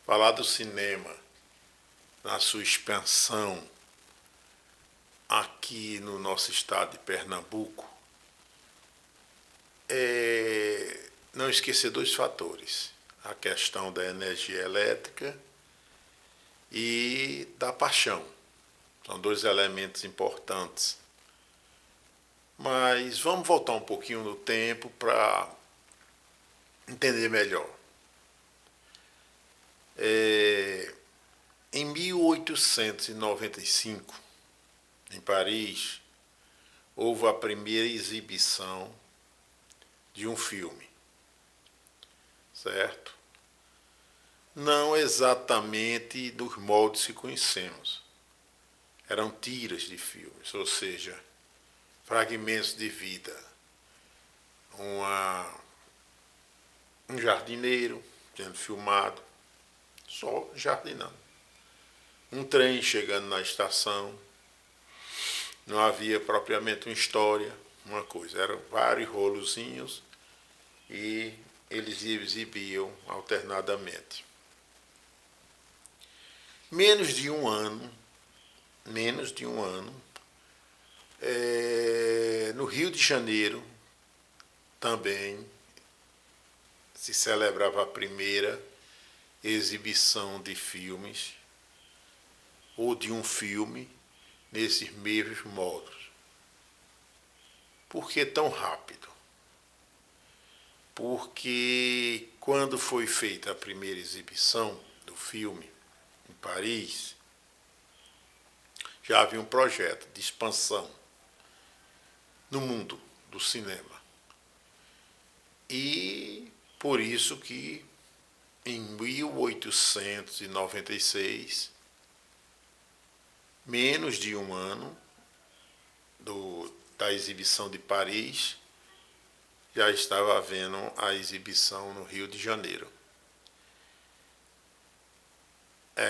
falar do cinema na sua expansão aqui no nosso estado de Pernambuco é não esquecer dois fatores: a questão da energia elétrica e da paixão. São dois elementos importantes. Mas vamos voltar um pouquinho no tempo para entender melhor. Em 1895, em Paris, houve a primeira exibição de um filme, certo? Não exatamente dos moldes que conhecemos. Eram tiras de filmes, ou seja, fragmentos de vida. Um jardineiro sendo filmado, só jardinando. Um trem chegando na estação. Não havia propriamente uma história, uma coisa. Eram vários rolozinhos e eles exibiam alternadamente. Menos de um ano, no Rio de Janeiro também se celebrava a primeira exibição de filmes ou de um filme nesses mesmos modos. Por que tão rápido? Porque quando foi feita a primeira exibição do filme em Paris, já havia um projeto de expansão no mundo do cinema. E por isso que em 1896, menos de um ano da exibição de Paris, já estava havendo a exibição no Rio de Janeiro.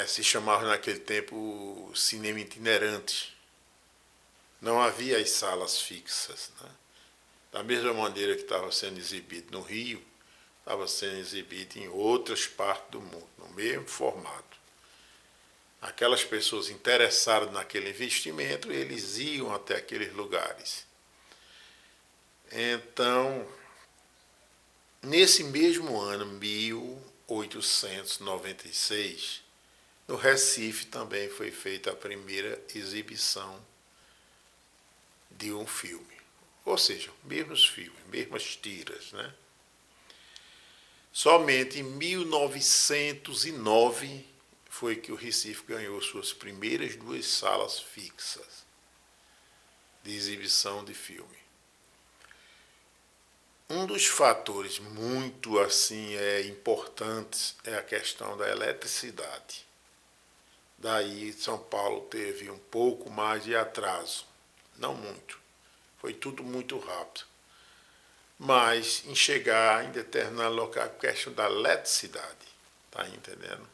Se chamava naquele tempo cinema itinerante. Não havia as salas fixas, né? Da mesma maneira que estava sendo exibido no Rio, estava sendo exibido em outras partes do mundo, no mesmo formato. Aquelas pessoas interessadas naquele investimento, eles iam até aqueles lugares. Então, nesse mesmo ano, 1896, no Recife também foi feita a primeira exibição de um filme. Ou seja, mesmos filmes, mesmas tiras, né? Somente em 1909 foi que o Recife ganhou suas primeiras duas salas fixas de exibição de filme. Um dos fatores muito importantes é a questão da eletricidade. Daí São Paulo teve um pouco mais de atraso, não muito. Foi tudo muito rápido. Mas em chegar em determinado local, por questão da eletricidade, tá entendendo?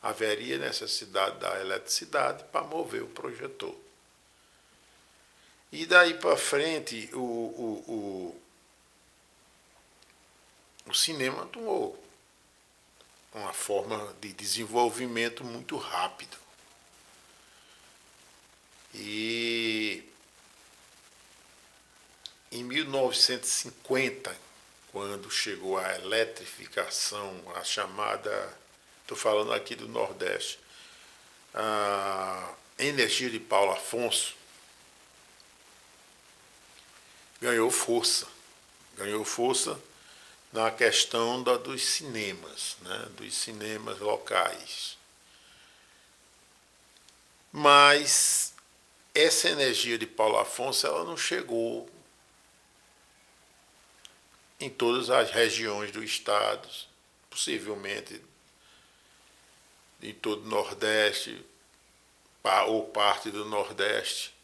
Haveria necessidade da eletricidade para mover o projetor. E daí para frente, o cinema tomou uma forma de desenvolvimento muito rápido. E em 1950, quando chegou a eletrificação, a chamada, estou falando aqui do Nordeste, a energia de Paulo Afonso ganhou força na questão dos cinemas, né, dos cinemas locais. Mas essa energia de Paulo Afonso ela não chegou em todas as regiões do estado, possivelmente em todo o Nordeste, ou parte do Nordeste,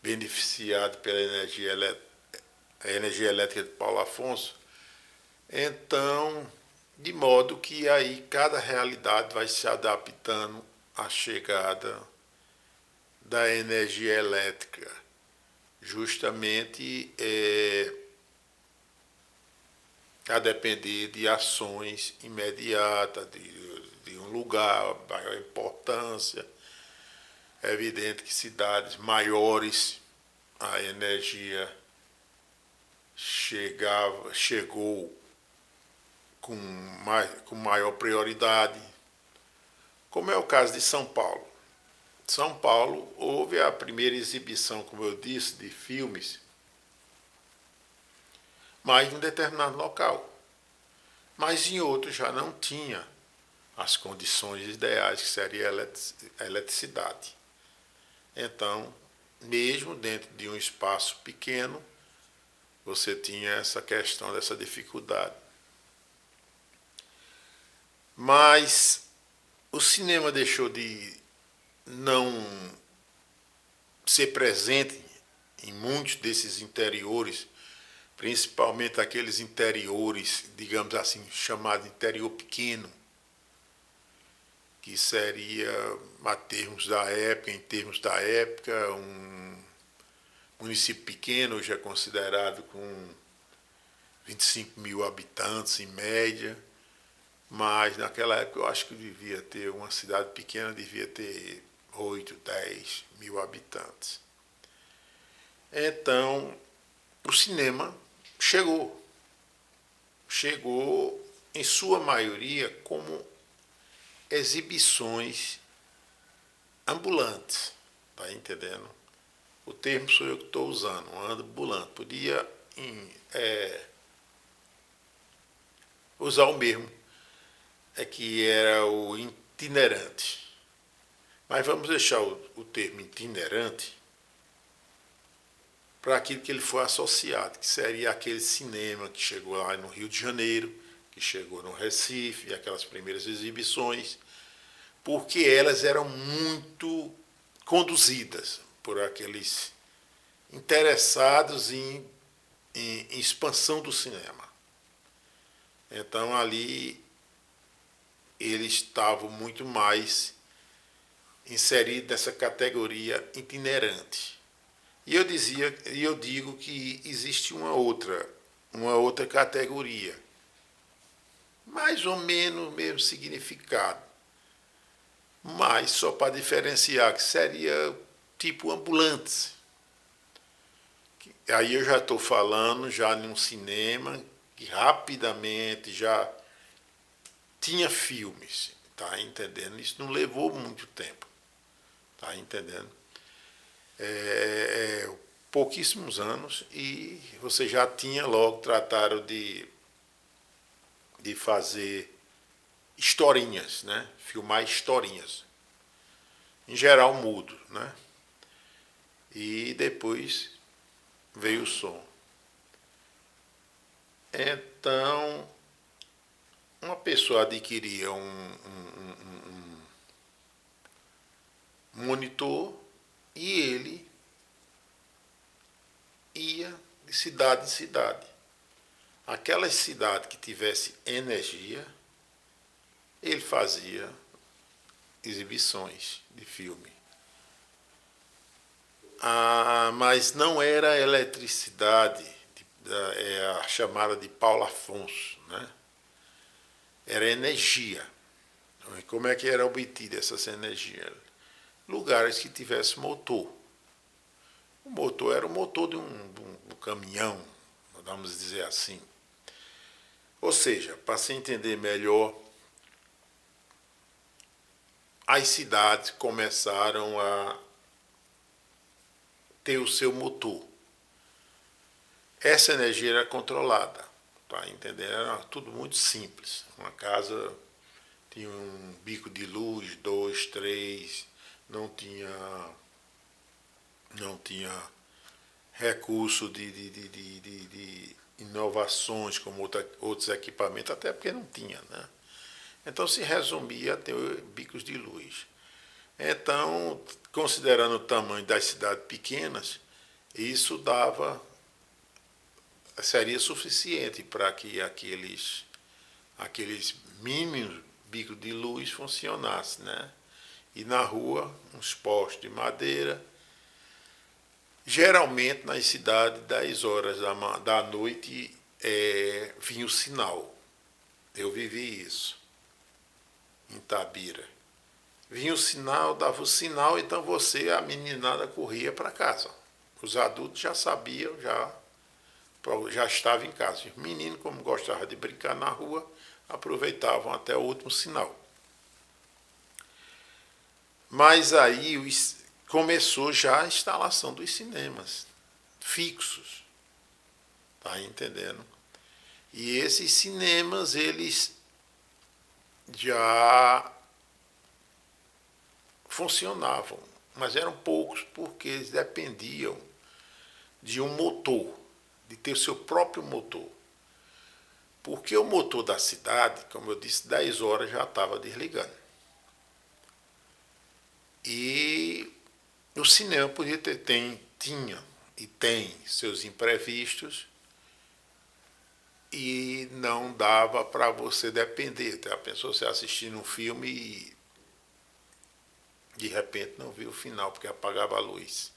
beneficiado pela energia elétrica de Paulo Afonso. Então, de modo que aí cada realidade vai se adaptando à chegada da energia elétrica, justamente a depender de ações imediatas, de um lugar, maior importância. É evidente que cidades maiores a energia chegou com maior prioridade, como é o caso de São Paulo. São Paulo houve a primeira exibição, como eu disse, de filmes, mas em um determinado local. Mas em outros já não tinha as condições ideais, que seria a eletricidade. Então, mesmo dentro de um espaço pequeno, você tinha essa questão dessa dificuldade. Mas o cinema deixou de não ser presente em muitos desses interiores, principalmente aqueles interiores, digamos assim, chamado interior pequeno, que seria, em termos da época, um município pequeno, hoje é considerado com 25 mil habitantes em média, mas naquela época eu acho que devia ter, uma cidade pequena devia ter 8, 10 mil habitantes. Então, o cinema chegou em sua maioria como exibições ambulantes, tá entendendo? O termo sou eu que estou usando, um ambulante. Podia usar o mesmo, que era o itinerante. Mas vamos deixar o termo itinerante para aquilo que ele foi associado, que seria aquele cinema que chegou lá no Rio de Janeiro, que chegou no Recife, aquelas primeiras exibições, porque elas eram muito conduzidas por aqueles interessados em expansão do cinema. Então ali eles estavam muito mais inseridos nessa categoria itinerante. E eu digo que existe uma outra categoria, mais ou menos o mesmo significado, mas só para diferenciar, que seria tipo ambulantes. Aí eu já estou falando já num cinema que rapidamente já tinha filmes, tá entendendo? Isso não levou muito tempo, tá entendendo? Pouquíssimos anos e você já tinha logo tratado de fazer historinhas, né? Filmar historinhas, em geral mudo, né? E depois veio o som. Então, uma pessoa adquiria um monitor e ele ia de cidade em cidade. Aquela cidade que tivesse energia, ele fazia exibições de filme. Mas não era a eletricidade, a chamada de Paulo Afonso, né? Era energia. Como é que era obtida essa energia? Lugares que tivesse motor. O motor era o motor de um caminhão, vamos dizer assim. Ou seja, para se entender melhor, as cidades começaram a ter o seu motor. Essa energia era controlada, tá entendendo? Era tudo muito simples. Uma casa tinha um bico de luz, 2, 3, não tinha recurso de inovações como outros equipamentos, até porque não tinha, né? Então se resumia a ter bicos de luz. Então, considerando o tamanho das cidades pequenas, isso seria suficiente para que aqueles mínimos bicos de luz funcionassem, né? E na rua, uns postes de madeira. Geralmente, nas cidades, 10 horas da noite, vinha o sinal. Eu vivi isso. em Itabira. Vinha o sinal, dava o sinal, então você, a meninada, corria para casa. Os adultos já sabiam, já estavam em casa. Os meninos, como gostavam de brincar na rua, aproveitavam até o último sinal. Mas aí começou já a instalação dos cinemas fixos. Tá entendendo? E esses cinemas, eles já funcionavam, mas eram poucos porque eles dependiam de um motor, de ter seu próprio motor. Porque o motor da cidade, como eu disse, 10 horas já estava desligando. E o cinema podia tinha e tem seus imprevistos e não dava para você depender. A pessoa se assistindo um filme e de repente não viu o final porque apagava a luz.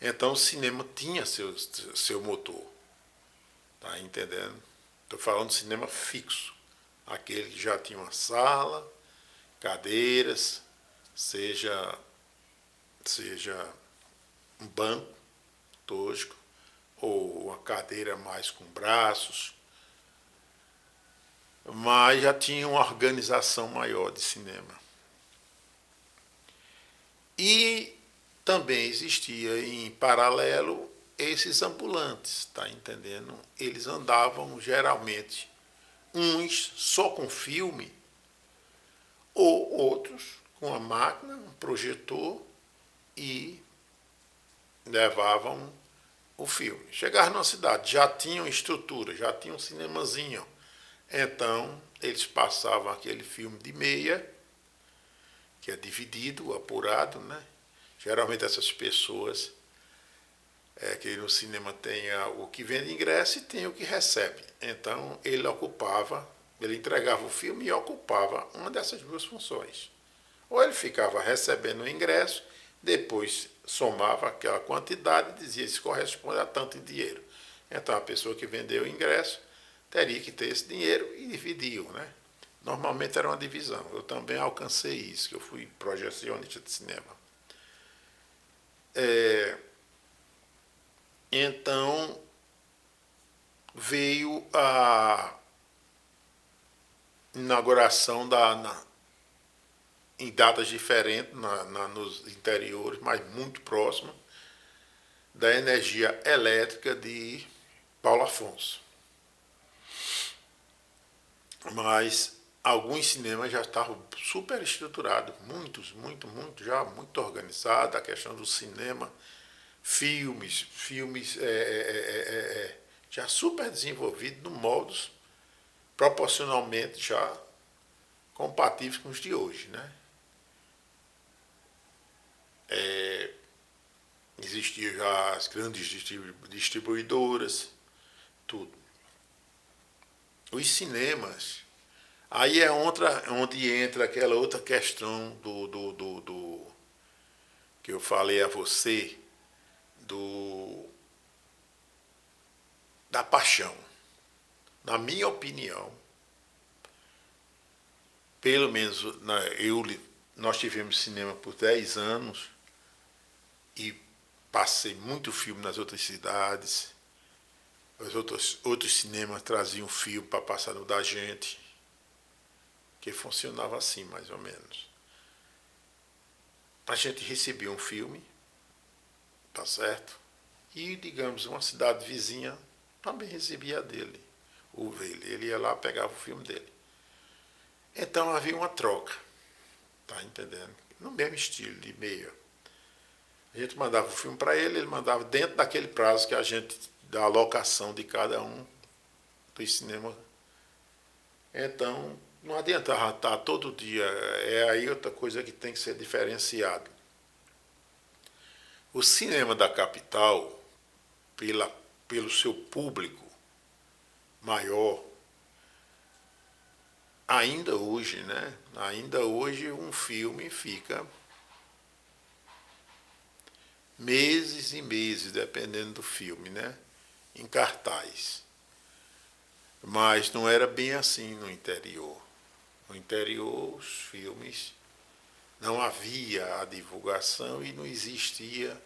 Então o cinema tinha seu motor. Tá entendendo? Estou falando de cinema fixo. Aquele que já tinha uma sala, cadeiras, seja um banco tosco ou uma cadeira mais com braços, mas já tinha uma organização maior de cinema. E também existia em paralelo esses ambulantes, tá entendendo? Eles andavam geralmente uns só com filme ou outros com a máquina, um projetor e levavam o filme. Chegaram na cidade, já tinham estrutura, já tinham um cinemazinho. Então, eles passavam aquele filme de meia, que é dividido, apurado, né? Geralmente essas pessoas que no cinema tem o que vende ingresso e tem o que recebe. Então, ele entregava o filme e ocupava uma dessas duas funções. Ou ele ficava recebendo o ingresso, depois somava aquela quantidade e dizia isso corresponde a tanto em dinheiro. Então a pessoa que vendeu o ingresso teria que ter esse dinheiro e dividiu, né? Normalmente era uma divisão. Eu também alcancei isso, que eu fui projecionista de cinema. Então veio a inauguração em datas diferentes, nos interiores, mas muito próximas, da energia elétrica de Paulo Afonso. Mas alguns cinemas já estavam super estruturados, muitos, já muito organizados, a questão do cinema, filmes já super desenvolvidos, no modos proporcionalmente já compatíveis com os de hoje, né? Existiam já as grandes distribuidoras, tudo. Os cinemas, aí é onde entra aquela outra questão do que eu falei a você, da paixão. Na minha opinião, pelo menos nós tivemos cinema por 10 anos e passei muito filme nas outras cidades. Outros cinemas traziam filme para passar no da gente, que funcionava assim, mais ou menos. A gente recebia um filme, tá certo? E, digamos, uma cidade vizinha também recebia dele. Ele ia lá, pegava o filme dele. Então havia uma troca, tá entendendo? No mesmo estilo, de meia. A gente mandava o filme para ele mandava dentro daquele prazo que a gente, da alocação de cada um dos cinemas. Então, não adianta estar todo dia. É aí outra coisa que tem que ser diferenciado. O cinema da capital, pelo seu público maior, ainda hoje, né? Ainda hoje um filme fica meses e meses, dependendo do filme, né? Em cartaz. Mas não era bem assim no interior. No interior, os filmes, não havia a divulgação e não existia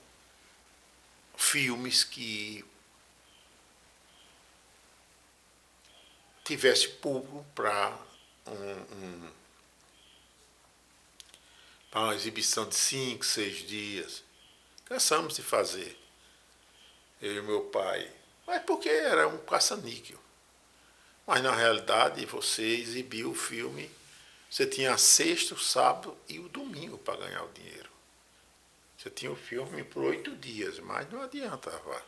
filmes que tivesse público para uma exibição de 5, 6 dias. Cansamos de fazer, eu e meu pai. Mas porque era um caça-níquel. Mas na realidade você exibiu o filme, você tinha a sexta, o sábado e o domingo para ganhar o dinheiro. Você tinha o filme por 8 dias, mas não adiantava.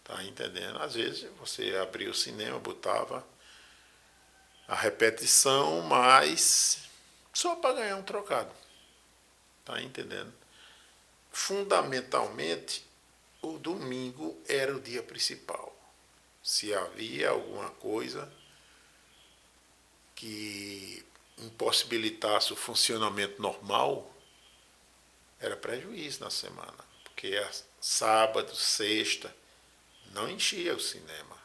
Tá entendendo? Às vezes você abria o cinema, botava a repetição, mas só para ganhar um trocado. Tá entendendo? Fundamentalmente, o domingo era o dia principal. Se havia alguma coisa que impossibilitasse o funcionamento normal, era prejuízo na semana. Porque sábado, sexta, não enchia o cinema,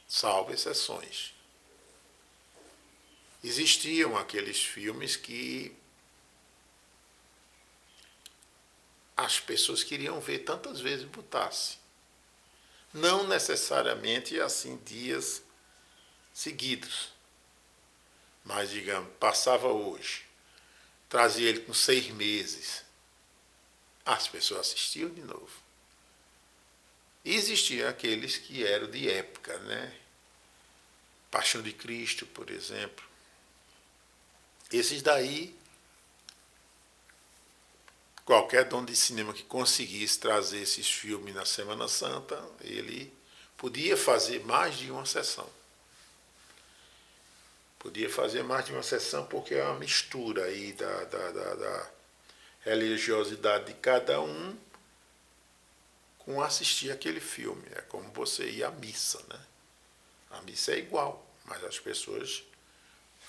salvo exceções. Existiam aqueles filmes que as pessoas queriam ver tantas vezes botasse. Não necessariamente assim dias seguidos. Mas, digamos, passava hoje, trazia ele com 6 meses, as pessoas assistiam de novo. E existiam aqueles que eram de época, né? Paixão de Cristo, por exemplo. Esses daí, qualquer dono de cinema que conseguisse trazer esses filmes na Semana Santa, ele podia fazer mais de uma sessão. Podia fazer mais de uma sessão porque é uma mistura aí da religiosidade de cada um com assistir aquele filme. É como você ir à missa, né? A missa é igual, mas as pessoas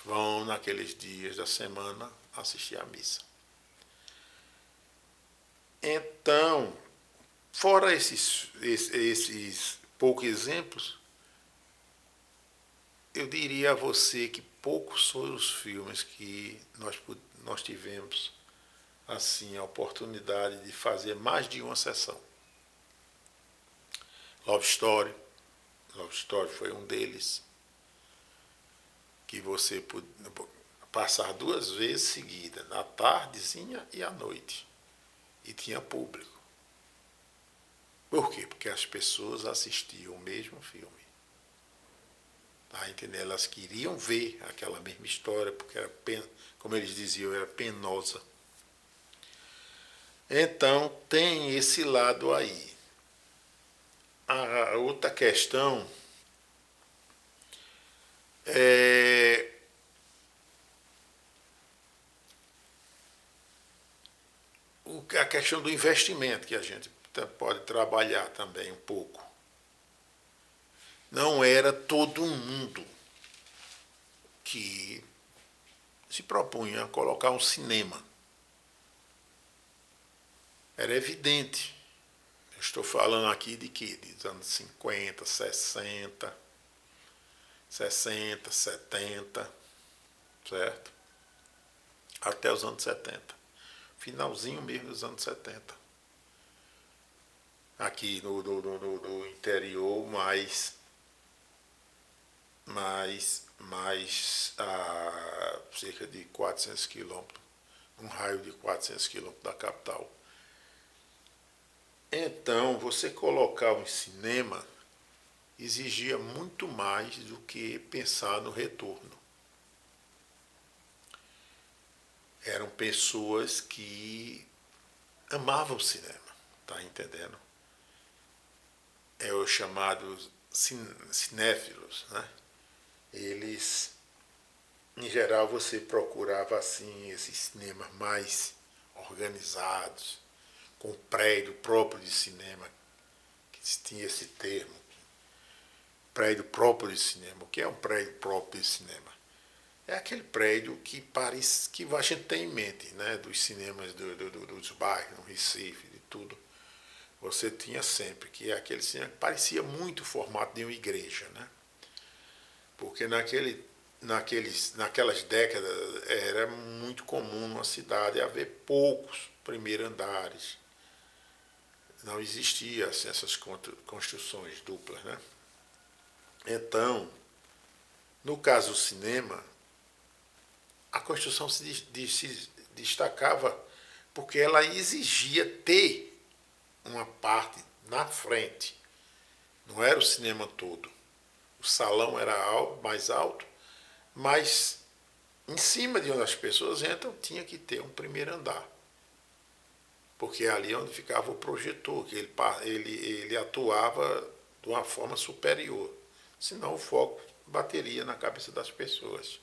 vão naqueles dias da semana assistir à missa. Então, fora esses poucos exemplos, eu diria a você que poucos foram os filmes que nós tivemos assim a oportunidade de fazer mais de uma sessão. Love Story foi um deles, que você pôde passar 2 vezes seguidas, na tardezinha e à noite, e tinha público. Por quê? Porque as pessoas assistiam o mesmo filme. Tá entendendo? Elas queriam ver aquela mesma história, porque era como eles diziam, era penosa. Então, tem esse lado aí. A outra questão é a questão do investimento, que a gente pode trabalhar também um pouco. Não era todo mundo que se propunha a colocar um cinema. Era evidente. Eu estou falando aqui de quê? Dos anos 50, 60, 70, certo? Até os anos 70. Finalzinho mesmo dos anos 70. Aqui no interior, mais a cerca de 400 quilômetros, um raio de 400 quilômetros da capital. Então, você colocar um cinema exigia muito mais do que pensar no retorno. Eram pessoas que amavam o cinema, tá entendendo? É os chamados cinéfilos, né? Eles, em geral, você procurava assim esses cinemas mais organizados, com prédio próprio de cinema, que tinha esse termo, prédio próprio de cinema. O que é um prédio próprio de cinema? É aquele prédio que parece que a gente tem em mente, né? Dos cinemas dos bairros, no Recife, de tudo. Você tinha sempre, que é aquele cinema que parecia muito o formato de uma igreja, né? Porque naquelas décadas era muito comum numa cidade haver poucos primeiros andares. Não existia assim, essas construções duplas, né? Então, no caso do cinema, a construção se destacava porque ela exigia ter uma parte na frente. Não era o cinema todo. O salão era mais alto, mas em cima de onde as pessoas entram tinha que ter um primeiro andar. Porque é ali onde ficava o projetor, que ele atuava de uma forma superior. Senão o foco bateria na cabeça das pessoas,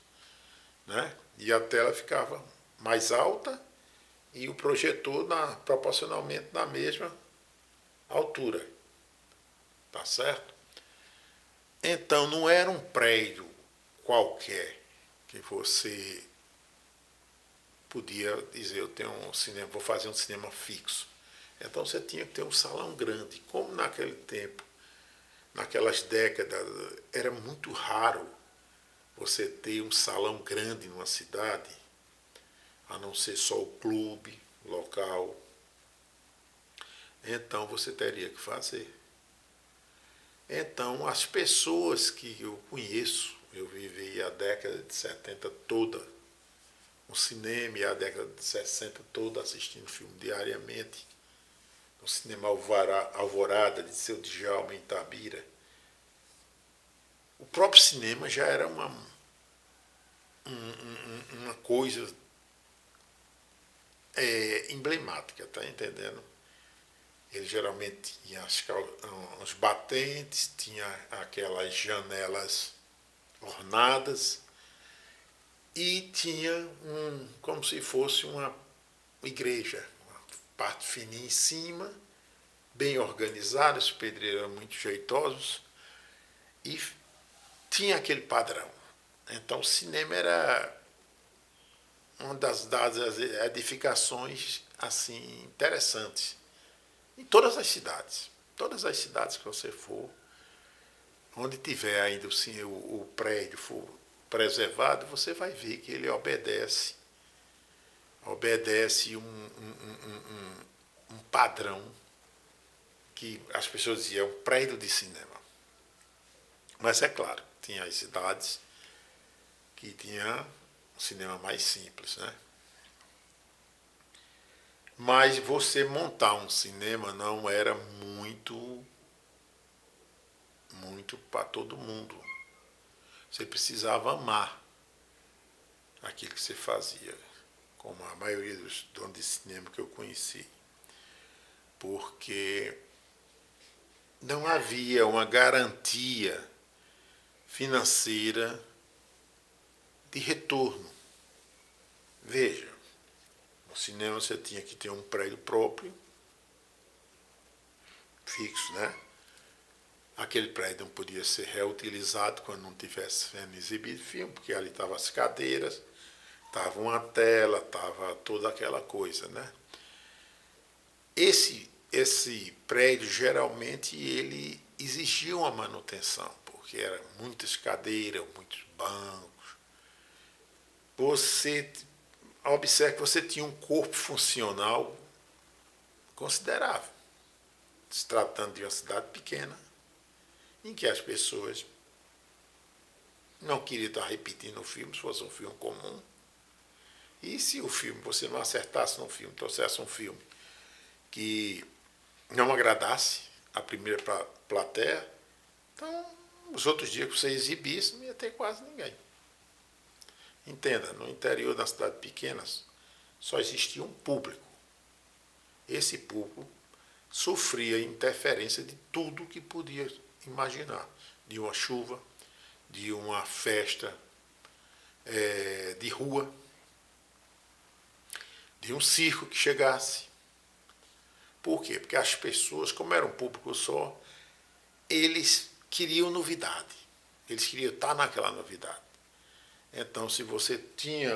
né? E a tela ficava mais alta e o projetor proporcionalmente na mesma altura. Tá certo? Então não era um prédio qualquer que você podia dizer, eu tenho um cinema, vou fazer um cinema fixo. Então você tinha que ter um salão grande. Como naquele tempo, naquelas décadas, era muito raro você ter um salão grande numa cidade, a não ser só o clube local. Então você teria que fazer. Então as pessoas que eu conheço, eu vivi a década de 70 toda no cinema e a década de 60 toda assistindo filme diariamente, no cinema Alvorada de Seu Djalma em Itabira. O próprio cinema já era uma coisa emblemática, tá entendendo? Ele geralmente tinha uns batentes, tinha aquelas janelas ornadas e tinha como se fosse uma igreja, uma parte fininha em cima, bem organizada, os pedreiros eram muito jeitosos e tinha aquele padrão. Então o cinema era uma das edificações assim interessantes em todas as cidades. Todas as cidades que você for, onde tiver ainda o prédio for preservado, você vai ver que ele obedece um padrão que as pessoas diziam, um prédio de cinema. Mas é claro, tinha as cidades que tinha um cinema mais simples, né? Mas você montar um cinema não era muito para todo mundo. Você precisava amar aquilo que você fazia, como a maioria dos donos de cinema que eu conheci. Porque não havia uma garantia financeira de retorno. Veja, no cinema você tinha que ter um prédio próprio, fixo, né? Aquele prédio não podia ser reutilizado quando não tivesse sendo exibido filme, porque ali estavam as cadeiras, estava uma tela, estava toda aquela coisa, né? Esse prédio, geralmente, ele exigia uma manutenção, porque eram muitas cadeiras, muitos bancos. Você observe que você tinha um corpo funcional considerável, se tratando de uma cidade pequena, em que as pessoas não queriam estar repetindo o filme, se fosse um filme comum. E se o filme, você não acertasse no filme, trouxesse um filme que não agradasse a primeira plateia, então os outros dias que você exibisse não ia ter quase ninguém. Entenda, no interior das cidades pequenas só existia um público. Esse público sofria interferência de tudo que podia imaginar, de uma chuva, de uma festa de rua, de um circo que chegasse. Por quê? Porque as pessoas, como era um público só, eles queriam novidade. Eles queriam estar naquela novidade. Então, se você tinha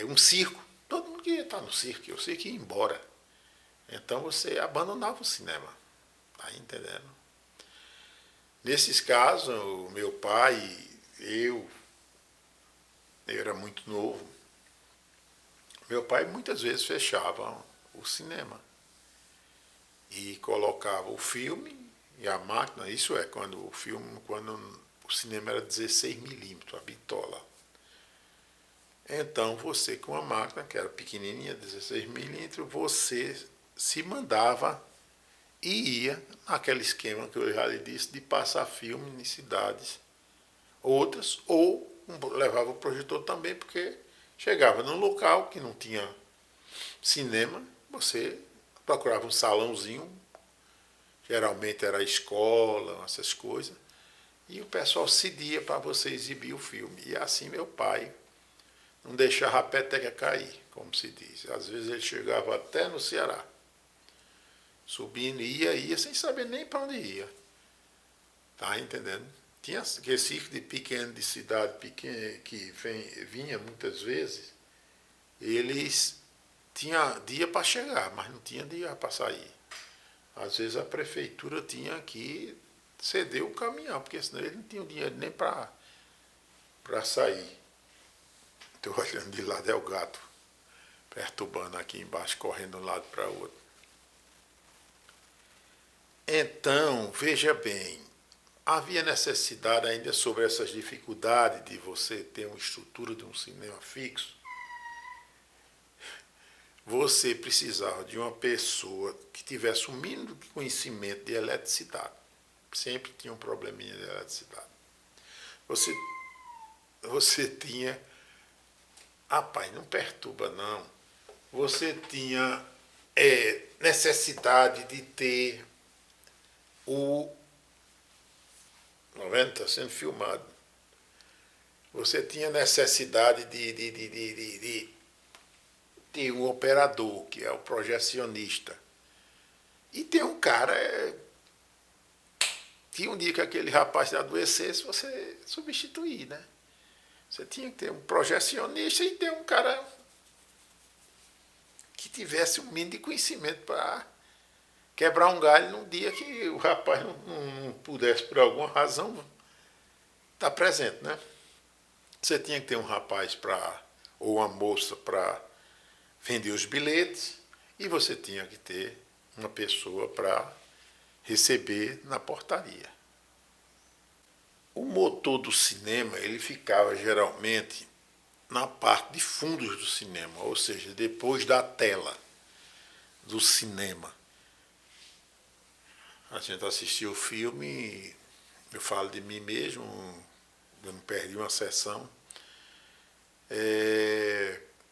um circo, todo mundo queria estar no circo, o circo ia embora. Então, você abandonava o cinema. Tá entendendo? Nesses casos, o meu pai, eu, eu era muito novo, meu pai muitas vezes fechava o cinema e colocava o filme e a máquina, isso é, quando o cinema era 16 mm, a bitola. Então você com a máquina, que era pequenininha, 16 mm, você se mandava e ia naquele esquema que eu já lhe disse, de passar filme em cidades outras, ou levava o projetor também, porque chegava num local que não tinha cinema, você procurava um salãozinho, geralmente era a escola, essas coisas, e o pessoal cedia para você exibir o filme. E assim meu pai não deixava a peteca cair, como se diz. Às vezes ele chegava até no Ceará, subindo, ia sem saber nem para onde ia. Tá entendendo? Tinha Recife de pequeno, de cidade pequena, que vinha muitas vezes, eles tinham dia para chegar, mas não tinha dia para sair. Às vezes a prefeitura tinha que ceder o caminhão, porque senão eles não tinham dinheiro nem para sair. Estou olhando de lado, é o gato perturbando aqui embaixo, correndo de um lado para o outro. Então, veja bem, havia necessidade ainda sobre essas dificuldades de você ter uma estrutura de um cinema fixo. Você precisava de uma pessoa que tivesse o mínimo de conhecimento de eletricidade. Sempre tinha um probleminha de eletricidade. Você, você tinha... Rapaz, não perturba não. Você tinha necessidade de ter o... Não vendo? Está sendo filmado. Você tinha necessidade de ter o operador, que é o projecionista. E tem um cara que um dia que aquele rapaz adoecesse, você substituir, né? Você tinha que ter um projecionista e ter um cara que tivesse um mínimo de conhecimento para quebrar um galho num dia que o rapaz não pudesse, por alguma razão, estar presente, né? Você tinha que ter um rapaz ou uma moça para vender os bilhetes e você tinha que ter uma pessoa para receber na portaria. O motor do cinema ele ficava geralmente na parte de fundos do cinema, ou seja, depois da tela do cinema. A gente assistia o filme, eu falo de mim mesmo, eu não perdi uma sessão.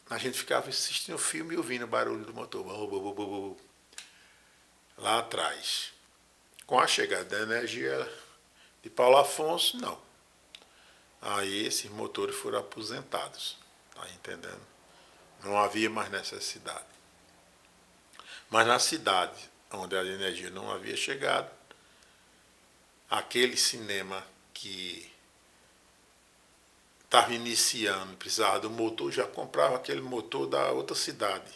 A gente ficava assistindo o filme e ouvindo o barulho do motor lá atrás. Com a chegada da energia de Paulo Afonso, não. Aí esses motores foram aposentados, tá entendendo? Não havia mais necessidade. Mas na cidade, onde a energia não havia chegado, aquele cinema que estava iniciando, precisava do motor, já comprava aquele motor da outra cidade,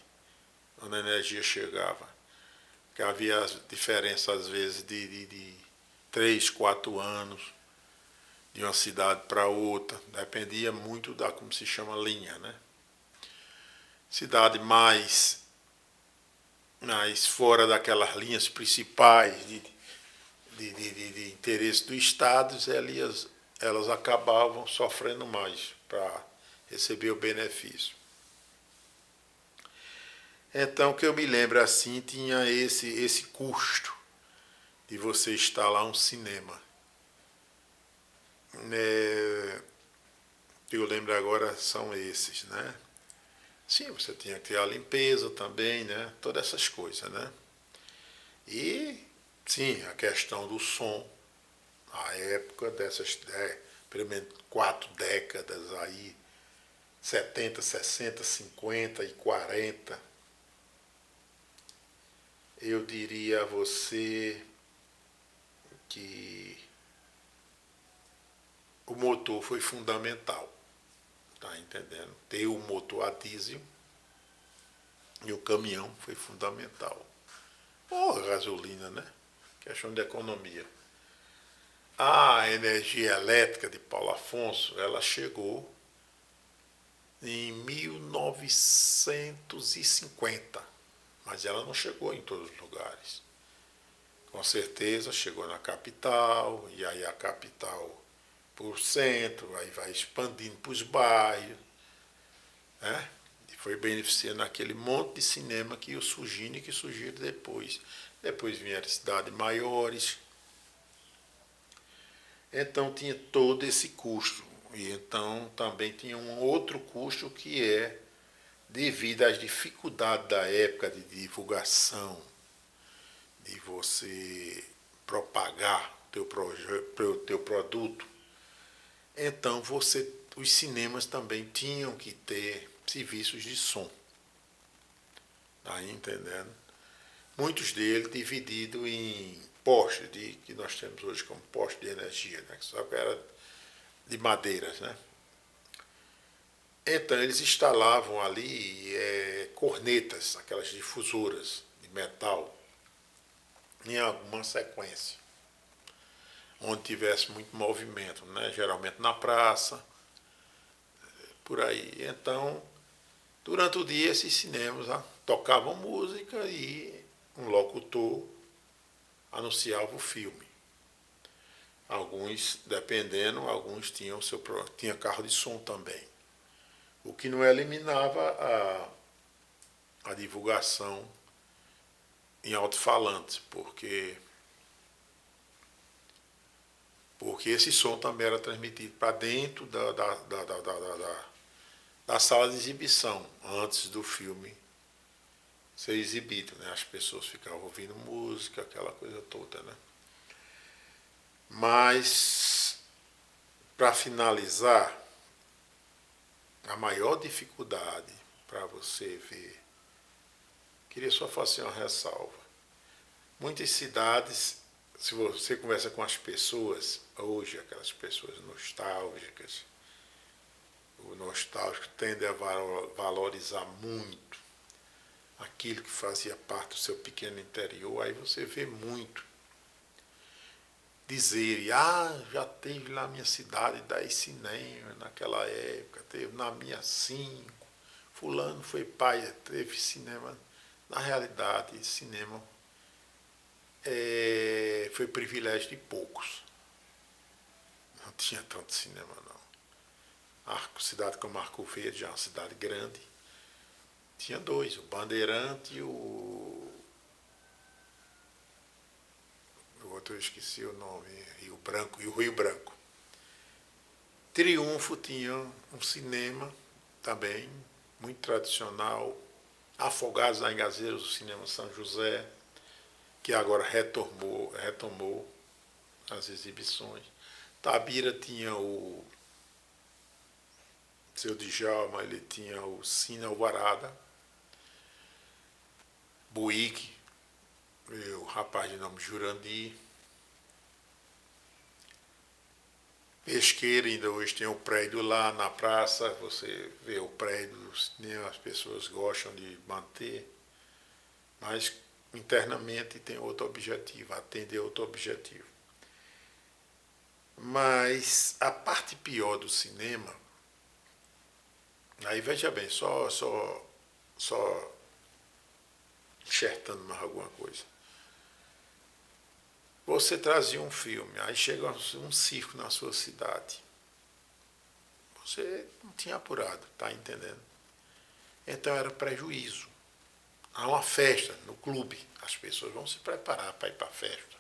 onde a energia chegava. Que havia diferença, às vezes, de 3, 4 anos, de uma cidade para outra. Dependia muito da, como se chama, linha, né? Cidade mais fora daquelas linhas principais de interesse do Estado, elas acabavam sofrendo mais para receber o benefício. Então, que eu me lembro assim, tinha esse custo de você instalar um cinema. Que eu lembro agora são esses, né? Sim, você tinha que ter a limpeza também, né? Todas essas coisas, né? E, sim, a questão do som. A época dessas, pelo menos 4 décadas aí, 70, 60, 50 e 40, eu diria a você que o motor foi fundamental, tá entendendo? Ter o motor a diesel e o caminhão foi fundamental. Ou a gasolina, né? Questão de economia. A energia elétrica de Paulo Afonso, ela chegou em 1950, mas ela não chegou em todos os lugares. Com certeza chegou na capital, e aí a capital por centro, aí vai expandindo para os bairros, né? E foi beneficiando aquele monte de cinema que ia surgindo e que surgiram depois. Depois vieram cidades maiores. Então tinha todo esse custo. E então também tinha um outro custo que é devido às dificuldades da época de divulgação, de você propagar teu produto. Então os cinemas também tinham que ter serviços de som. Tá entendendo? Muitos deles divididos em postes que nós temos hoje como postes de energia, né? Só que era de madeiras, né? Então eles instalavam ali cornetas, aquelas difusoras de metal, em alguma sequência, onde tivesse muito movimento, né? Geralmente na praça, por aí. Então, durante o dia, esses cinemas tocavam música e um locutor anunciava o filme. Alguns, dependendo, alguns tinha carro de som também. O que não eliminava a divulgação em alto-falantes, porque esse som também era transmitido para dentro da sala de exibição, antes do filme ser exibido, né? As pessoas ficavam ouvindo música, aquela coisa toda, né? Mas, para finalizar, a maior dificuldade para você ver, queria só fazer uma ressalva. Muitas cidades, se você conversa com as pessoas, hoje, aquelas pessoas nostálgicas, o nostálgico tende a valorizar muito aquilo que fazia parte do seu pequeno interior, aí você vê muito dizer, já teve lá na minha cidade 10 cinemas naquela época, teve na minha 5, fulano foi pai, teve cinema. Na realidade, cinema foi privilégio de poucos. Não tinha tanto cinema, não. A cidade como Arco Verde, já é uma cidade grande, tinha dois, o Bandeirante e o outro eu esqueci o nome, Rio Branco e o Rio Branco. Triunfo tinha um cinema também, muito tradicional. Afogados lá em Gazeiros, o cinema São José, que agora retomou as exibições. Tabira tinha o seu Djalma, ele tinha o Cine Alvarada. Buíque, o rapaz de nome Jurandir. Pesqueira, ainda hoje tem um prédio lá na praça, você vê o prédio do cinema, as pessoas gostam de manter, mas internamente tem outro objetivo, atender outro objetivo. Mas a parte pior do cinema, aí veja bem, só enxertando mais alguma coisa. Você trazia um filme, aí chega um circo na sua cidade. Você não tinha apurado, tá entendendo? Então era prejuízo. Há uma festa no clube, as pessoas vão se preparar para ir para a festa,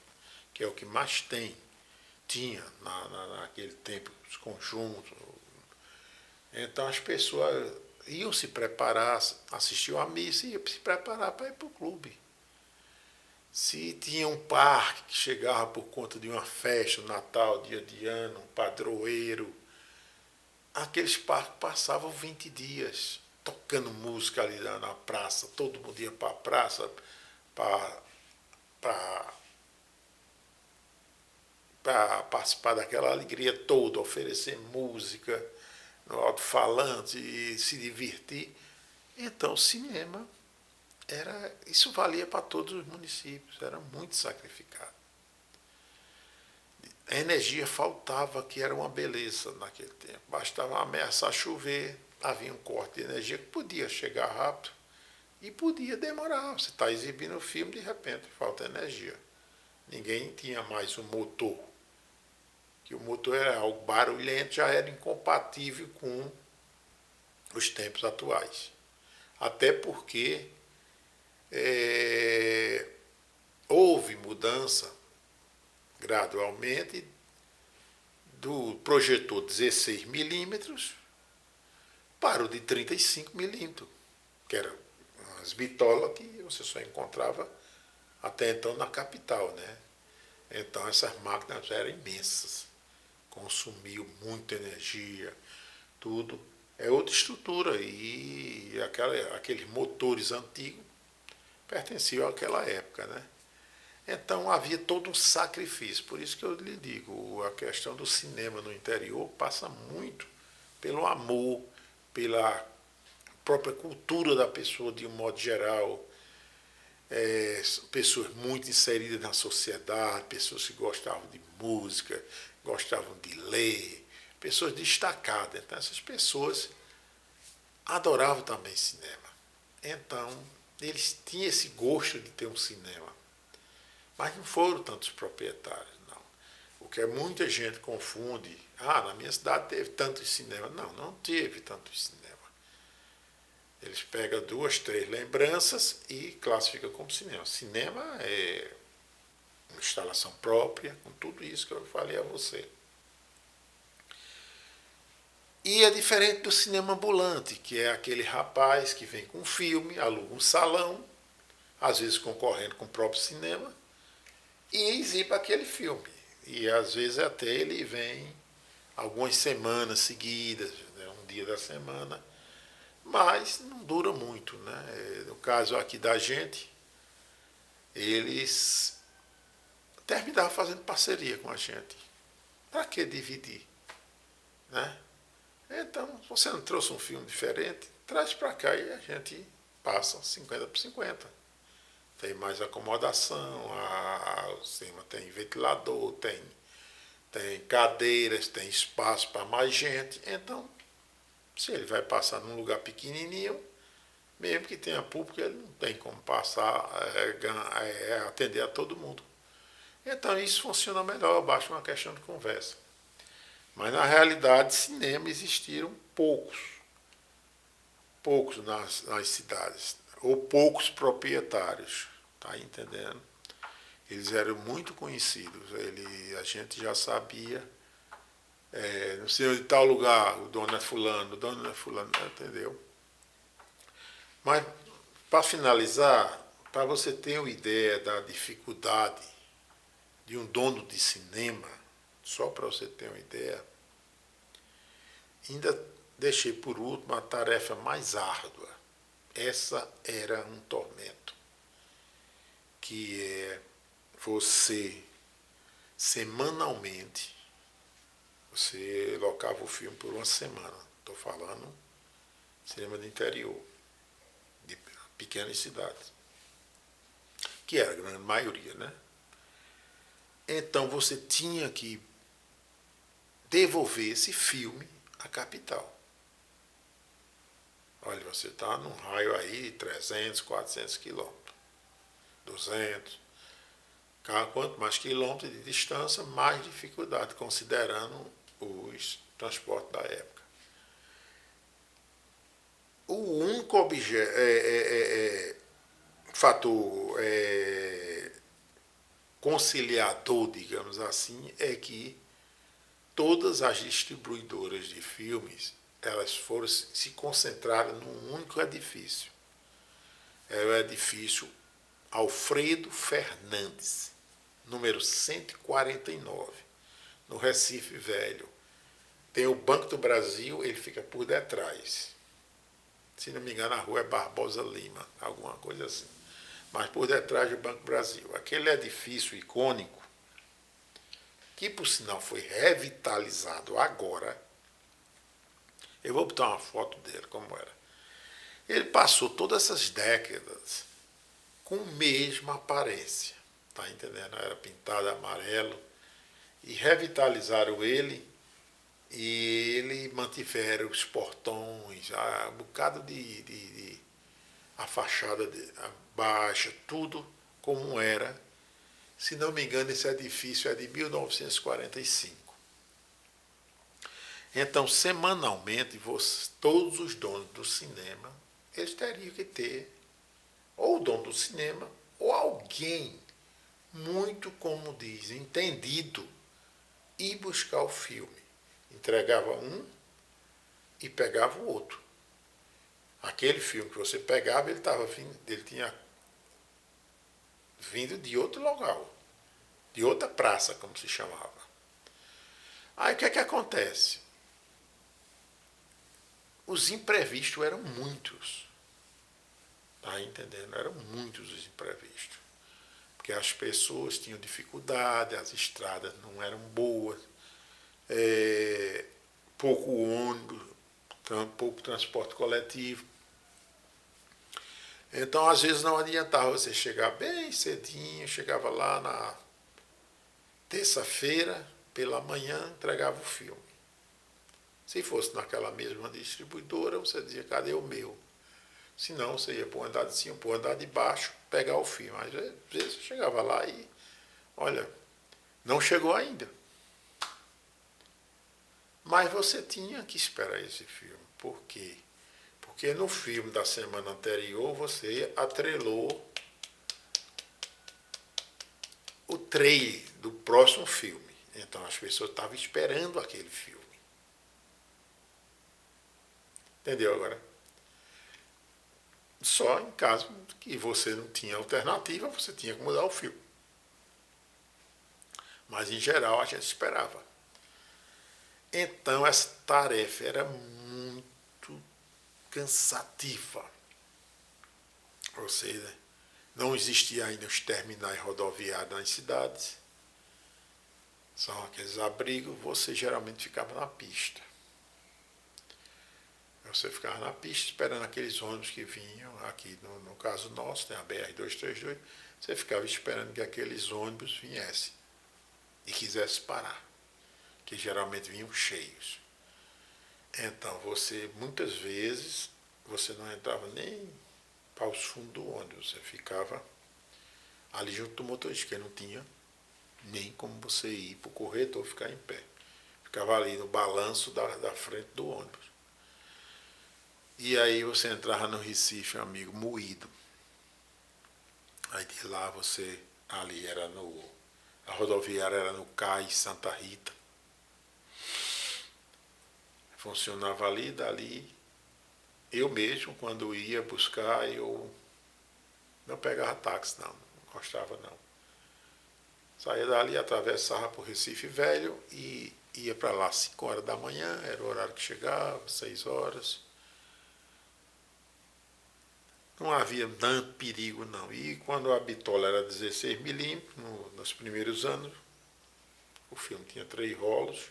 que é o que mais tinha naquele tempo, os conjuntos. Então as pessoas iam se preparar, assistiam a missa e iam se preparar para ir para o clube. Se tinha um parque que chegava por conta de uma festa, um Natal, dia de ano, um padroeiro, aqueles parques passavam 20 dias tocando música ali na praça, todo mundo ia para a praça para participar daquela alegria toda, oferecer música no alto-falante e se divertir. Então o cinema isso valia para todos os municípios, era muito sacrificado. a energia faltava, que era uma beleza naquele tempo. Bastava ameaçar chover, havia um corte de energia que podia chegar rápido e podia demorar. Você está exibindo o filme, de repente falta energia. Ninguém tinha mais um motor, que o motor era algo barulhento, já era incompatível com os tempos atuais. Até porque houve mudança gradualmente do projetor 16 milímetros para o de 35 milímetros, que eram as bitolas que você só encontrava até então na capital, né? Então essas máquinas eram imensas, consumiam muita energia, tudo. É outra estrutura e aqueles motores antigos pertenciam àquela época, né? Então havia todo um sacrifício. Por isso que eu lhe digo, a questão do cinema no interior passa muito pelo amor, pela própria cultura da pessoa de um modo geral. Pessoas muito inseridas na sociedade, pessoas que gostavam de música, gostavam de ler, pessoas destacadas. Então essas pessoas adoravam também cinema. Então eles tinham esse gosto de ter um cinema. Mas não foram tantos proprietários, não. O que muita gente confunde, na minha cidade teve tantos cinemas. Não, não teve tantos cinemas. Eles pegam 2, 3 lembranças e classificam como cinema. Cinema é uma instalação própria, com tudo isso que eu falei a você. E é diferente do cinema ambulante, que é aquele rapaz que vem com um filme, aluga um salão, às vezes concorrendo com o próprio cinema, e exibe aquele filme. E às vezes até ele vem algumas semanas seguidas, né, um dia da semana, mas não dura muito, né? No caso aqui da gente, eles terminavam fazendo parceria com a gente. Para que dividir? Né? Então, se você não trouxe um filme diferente, traz para cá e a gente passa 50 por 50. Tem mais acomodação, o cinema tem ventilador, tem cadeiras, tem espaço para mais gente. Então, se ele vai passar num lugar pequenininho, mesmo que tenha público, ele não tem como passar, atender a todo mundo. Então isso funciona melhor, basta uma questão de conversa. Mas na realidade, cinema existiram poucos nas cidades, ou poucos proprietários, tá entendendo? Eles eram muito conhecidos, a gente já sabia. Não sei de tal lugar, o dono é fulano, entendeu? Mas, para finalizar, para você ter uma ideia da dificuldade de um dono de cinema, só para você ter uma ideia, ainda deixei por último a tarefa mais árdua. Essa era um tormento, que é você, semanalmente, você locava o filme por uma semana. Estou falando cinema do interior, de pequenas cidades, que era a grande maioria, né? Então você tinha que devolver esse filme à capital. Olha, você está num raio aí de 300, 400 quilômetros, 200. Quanto mais quilômetros de distância, mais dificuldade, considerando os transportes da época. O único fator conciliador, digamos assim, é que todas as distribuidoras de filmes, elas se concentraram num único edifício. É o edifício Alfredo Fernandes, número 149, no Recife Velho. Tem o Banco do Brasil, ele fica por detrás. Se não me engano, a rua é Barbosa Lima, alguma coisa assim. Mas por detrás do Banco do Brasil. Aquele edifício icônico, que por sinal foi revitalizado agora. Eu vou botar uma foto dele, como era. Ele passou todas essas décadas com a mesma aparência. Tá entendendo? Era pintado amarelo. e revitalizaram ele, e ele mantiveram os portões, um bocado a fachada baixa, tudo como era. Se não me engano, esse edifício é de 1945. Então, semanalmente, todos os donos do cinema, eles teriam que ter ou o dono do cinema ou alguém muito, como diz, entendido, ir buscar o filme. Entregava um e pegava o outro. Aquele filme que você pegava, ele tinha vindo de outro local, de outra praça, como se chamava. Aí o que é que acontece? Os imprevistos eram muitos. Tá entendendo? Eram muitos os imprevistos. Porque as pessoas tinham dificuldade, as estradas não eram boas, pouco ônibus, pouco transporte coletivo. Então, às vezes, não adiantava você chegar bem cedinho, chegava lá na terça-feira, pela manhã, entregava o filme. Se fosse naquela mesma distribuidora, você dizia, cadê o meu? Se não, você ia para o andar de cima, para o andar de baixo, pegar o filme. Às vezes você chegava lá e, olha, não chegou ainda. Mas você tinha que esperar esse filme. Por quê? Porque no filme da semana anterior você atrelou o trailer do próximo filme. Então as pessoas estavam esperando aquele filme. Entendeu agora? Só em caso que você não tinha alternativa, você tinha que mudar o filme. Mas em geral a gente esperava. Então essa tarefa era muito cansativa. Ou seja, não existia ainda os terminais rodoviários nas cidades. São aqueles abrigos, você geralmente ficava na pista. Você ficava na pista esperando aqueles ônibus que vinham, aqui no caso nosso, tem a BR-232, você ficava esperando que aqueles ônibus viessem e quisessem parar, que geralmente vinham cheios. Então, muitas vezes, você não entrava nem para os fundos do ônibus, você ficava ali junto do motorista, que não tinha nem como você ir para o corredor ficar em pé. Ficava ali no balanço da frente do ônibus. E aí você entrava no Recife, amigo, moído. Aí de lá ali a rodoviária era no Cais Santa Rita. Funcionava ali, dali. Eu mesmo, quando ia buscar, eu não pegava táxi, não gostava não. Saía dali, atravessava para o Recife Velho e ia para lá 5 horas da manhã, era o horário que chegava, 6 horas. Não havia tanto perigo, não. E quando a bitola era 16 milímetros, nos primeiros anos, o filme tinha 3 rolos,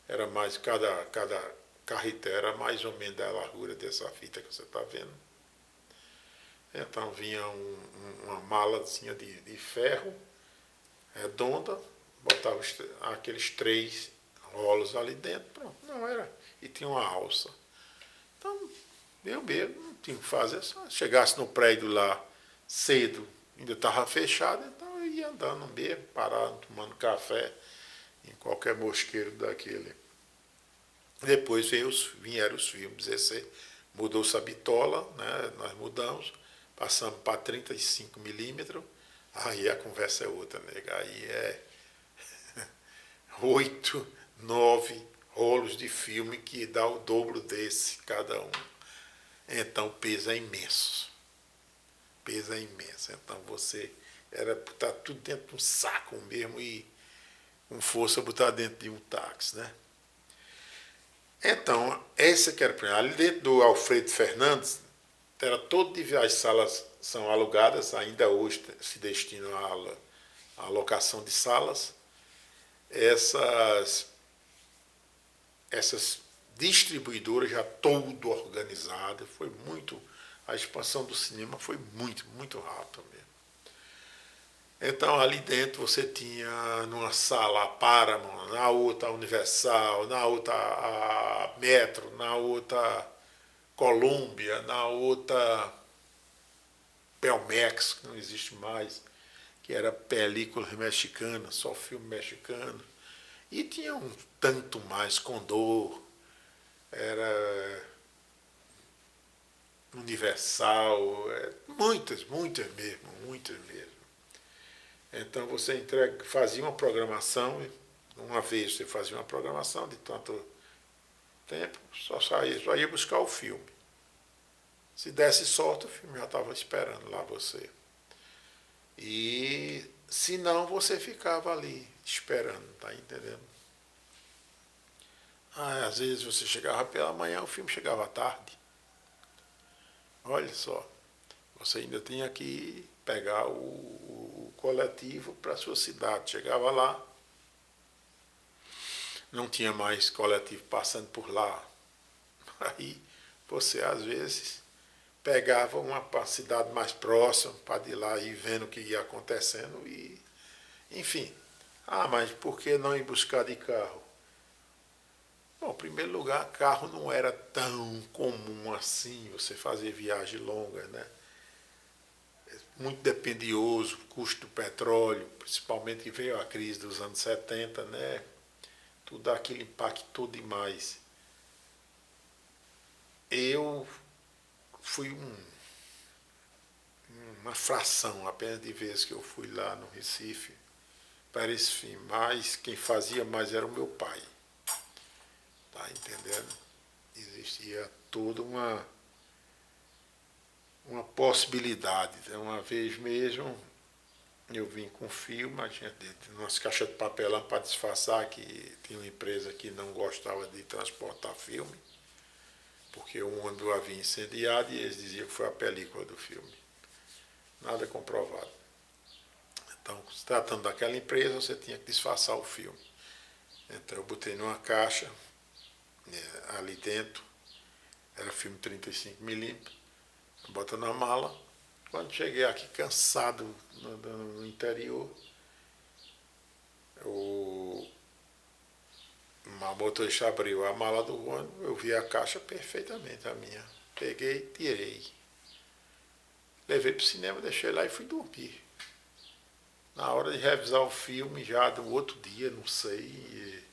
era mais, cada carretel era mais ou menos da largura dessa fita que você está vendo. Então vinha uma malazinha de ferro redonda, botava aqueles 3 rolos ali dentro, pronto, não era. E tinha uma alça. Então, eu mesmo não tinha o que fazer, só chegasse no prédio lá cedo, ainda estava fechado, então eu ia andando mesmo, parando, tomando café em qualquer mosqueiro daquele. Depois vieram os filmes, mudou-se a bitola, né, nós mudamos, passamos para 35 milímetros, aí a conversa é outra, nega, aí é 8, 9 rolos de filme que dá o dobro desse cada um. Então o peso é imenso. O peso é imenso. Então você era botar tudo dentro de um saco mesmo e com força botar dentro de um táxi, né? Então, essa que era a primeira. Ali dentro do Alfredo Fernandes, era todo de as salas são alugadas, ainda hoje se destinam à locação de salas. Essas distribuidoras já todo organizada, a expansão do cinema foi muito, muito rápida mesmo. Então ali dentro você tinha numa sala a Paramount, na outra a Universal, na outra a Metro, na outra Columbia, na outra Pelmex, que não existe mais, que era película mexicana, só filme mexicano. E tinha um tanto mais, Condor, era Universal, muitas, muitas mesmo, muitas mesmo. Então você fazia uma programação, uma vez você fazia uma programação de tanto tempo, só ia buscar o filme. Se desse sorte, o filme já estava esperando lá você. E se não, você ficava ali esperando, tá entendendo? Às vezes você chegava pela manhã, o filme chegava à tarde. Olha só, você ainda tinha que pegar o coletivo para a sua cidade. Chegava lá, não tinha mais coletivo passando por lá. Aí você, às vezes, pegava uma cidade mais próxima para ir lá e vendo o que ia acontecendo. E, enfim. Mas por que não ir buscar de carro? Bom, em primeiro lugar, carro não era tão comum assim, você fazer viagem longa, né? Muito dependioso, custo do petróleo, principalmente que veio a crise dos anos 70, né? Tudo aquilo impactou demais. Eu fui uma fração apenas de vezes que eu fui lá no Recife para esse fim, mas quem fazia mais era o meu pai. Tá entendendo? Existia toda uma possibilidade. Uma vez mesmo eu vim com filme, tinha umas caixas de papelão para disfarçar que tinha uma empresa que não gostava de transportar filme, porque o ônibus havia incendiado e eles diziam que foi a película do filme. Nada comprovado. Então, se tratando daquela empresa, você tinha que disfarçar o filme. Então eu botei numa caixa, ali dentro, era filme 35mm, bota na mala. Quando cheguei aqui cansado no interior, o motorista abriu a mala do ônibus, eu vi a caixa perfeitamente, a minha. Peguei, tirei. Levei para o cinema, deixei lá e fui dormir. Na hora de revisar o filme, já do outro dia, não sei,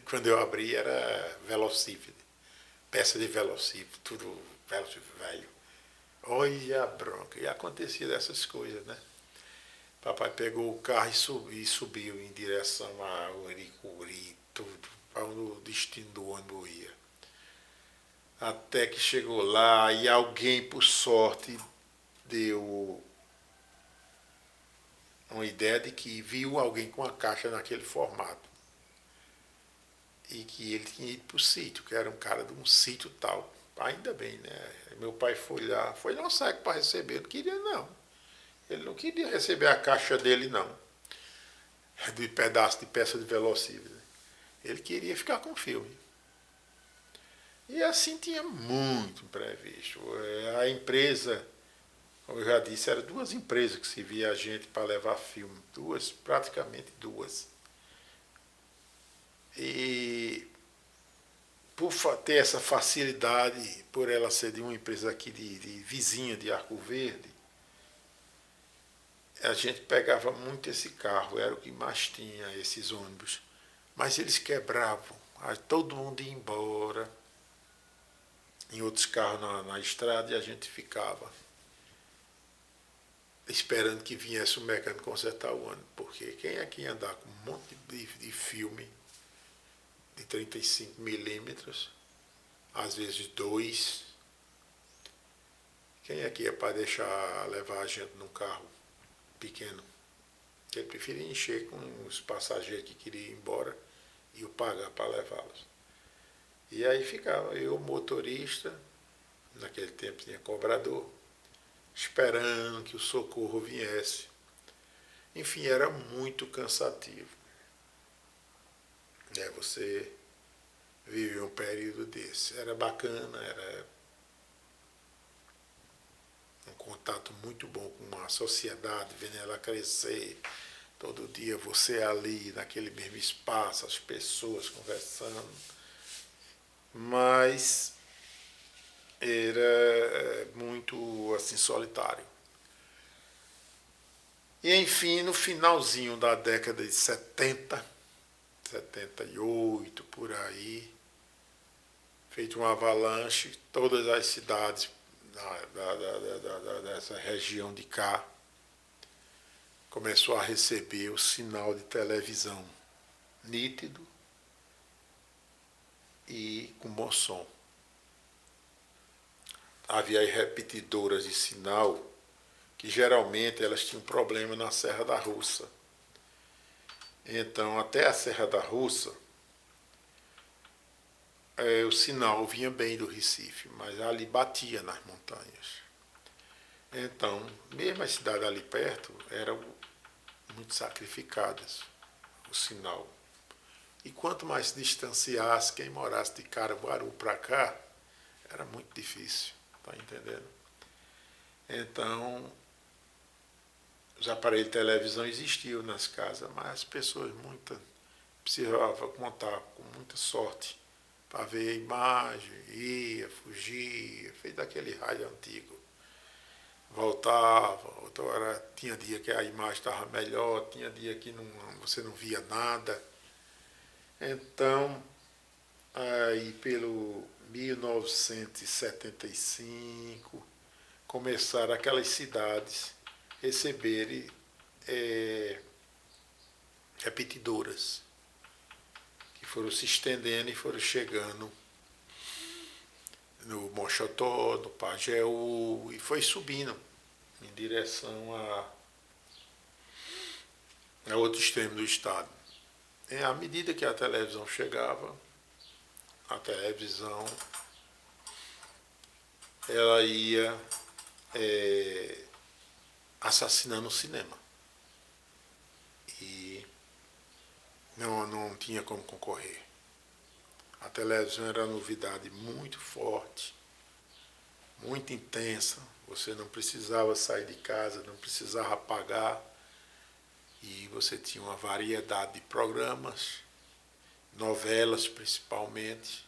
quando eu abri era velocípede, peça de velocípede, tudo velocípede velho. Olha a bronca, e acontecia dessas coisas, né? Papai pegou o carro e subiu em direção a Uricuri, tudo, para onde o destino do ônibus ia. Até que chegou lá e alguém, por sorte, deu uma ideia de que viu alguém com a caixa naquele formato. E que ele tinha ido para o sítio, que era um cara de um sítio tal. Ainda bem, né? Meu pai foi lá, foi não sabe para receber, não queria não. Ele não queria receber a caixa dele não, de pedaço de peça de velocípede. Ele queria ficar com o filme. E assim tinha muito imprevisto. A empresa, como eu já disse, eram duas empresas que se via a gente para levar filme. Duas, praticamente duas. E por ter essa facilidade, por ela ser de uma empresa aqui de vizinha de Arco Verde, a gente pegava muito esse carro, era o que mais tinha, esses ônibus. Mas eles quebravam, aí todo mundo ia embora, em outros carros na estrada, e a gente ficava esperando que viesse o mecânico consertar o ônibus, porque quem é que ia andar com um monte de filme de 35mm, às vezes dois, quem é que ia para deixar levar a gente num carro pequeno? Ele preferia encher com os passageiros que queriam ir embora e eu pagar para levá-los. E aí ficava eu, motorista, naquele tempo tinha cobrador, esperando que o socorro viesse. Enfim, era muito cansativo. Você vivia um período desse. Era bacana, era um contato muito bom com a sociedade, vendo ela crescer. Todo dia você ali, naquele mesmo espaço, as pessoas conversando. Mas era muito assim solitário. E enfim, no finalzinho da década de 70, 78 por aí, feito uma avalanche, todas as cidades dessa região de cá começou a receber o sinal de televisão nítido e com bom som. Havia repetidoras de sinal que geralmente elas tinham problema na Serra da Russa. Então, até a Serra da Russa, o sinal vinha bem do Recife, mas ali batia nas montanhas. Então, mesmo as cidades ali perto eram muito sacrificadas, o sinal. E quanto mais se distanciasse, quem morasse de Caruaru para cá, era muito difícil, tá entendendo? Então, os aparelhos de televisão existiam nas casas, mas as pessoas precisavam contar com muita sorte para ver a imagem, ia, fugia, fez daquele rádio antigo. Voltava, outra hora tinha dia que a imagem estava melhor, tinha dia que você não via nada. Então, aí pelo 1975, começaram aquelas cidades receberem repetidoras, que foram se estendendo e foram chegando no Mochotó, no Pajeú, e foi subindo em direção a outro extremo do estado. E à medida que a televisão chegava, a televisão ela ia assassinando o cinema. E não tinha como concorrer. A televisão era uma novidade muito forte, muito intensa. Você não precisava sair de casa, não precisava pagar. E você tinha uma variedade de programas, novelas principalmente.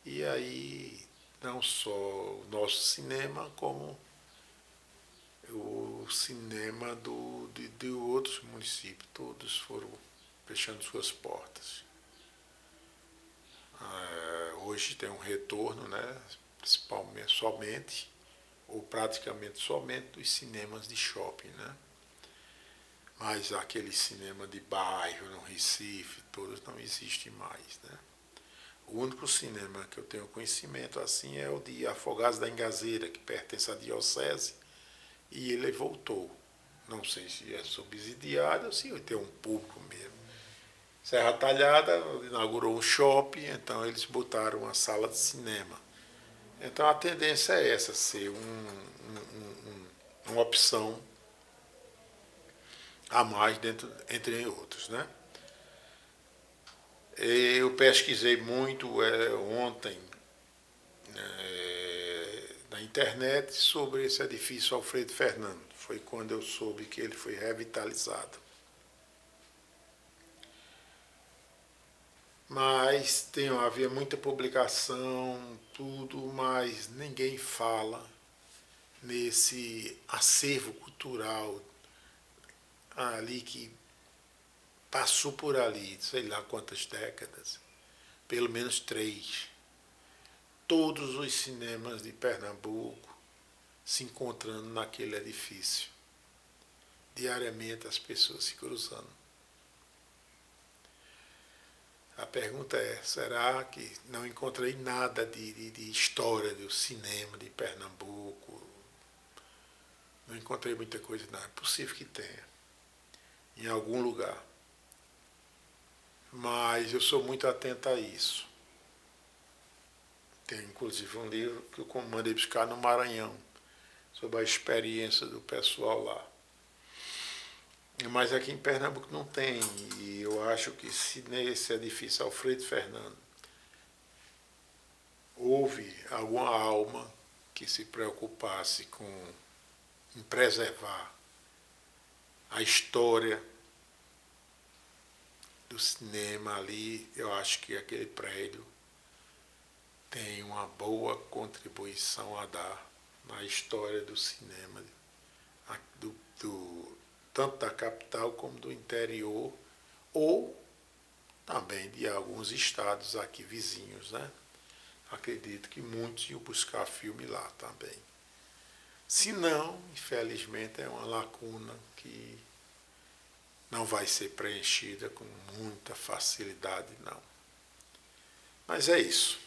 E aí, não só o nosso cinema, como o cinema de outros municípios. Todos foram fechando suas portas. Hoje tem um retorno, né, principalmente somente, ou praticamente somente, dos cinemas de shopping, né? Mas aquele cinema de bairro, no Recife, todos não existem mais, né? O único cinema que eu tenho conhecimento assim é o de Afogados da Engazeira, que pertence à Diocese, e ele voltou. Não sei se é subsidiado ou se tem um público mesmo. Serra Talhada inaugurou um shopping, então eles botaram uma sala de cinema. Então a tendência é essa, ser uma opção a mais entre outros, né? Eu pesquisei muito ontem na internet sobre esse edifício Alfredo Fernando. Foi quando eu soube que ele foi revitalizado. Mas havia muita publicação, tudo, mas ninguém fala nesse acervo cultural ali que passou por ali, sei lá quantas décadas, pelo menos 3. Todos os cinemas de Pernambuco se encontrando naquele edifício. Diariamente as pessoas se cruzando. A pergunta é, será que não encontrei nada de história do cinema de Pernambuco? Não encontrei muita coisa, não. É possível que tenha, em algum lugar. Mas eu sou muito atento a isso. Tem inclusive um livro que eu mandei buscar no Maranhão, sobre a experiência do pessoal lá. Mas aqui em Pernambuco não tem, e eu acho que se nesse edifício Alfredo Fernando houve alguma alma que se preocupasse com em preservar a história do cinema ali. Eu acho que aquele prédio tem uma boa contribuição a dar na história do cinema, tanto da capital como do interior, ou também de alguns estados aqui vizinhos, né? Acredito que muitos iam buscar filme lá também. Se não, infelizmente, é uma lacuna que não vai ser preenchida com muita facilidade, não. Mas é isso.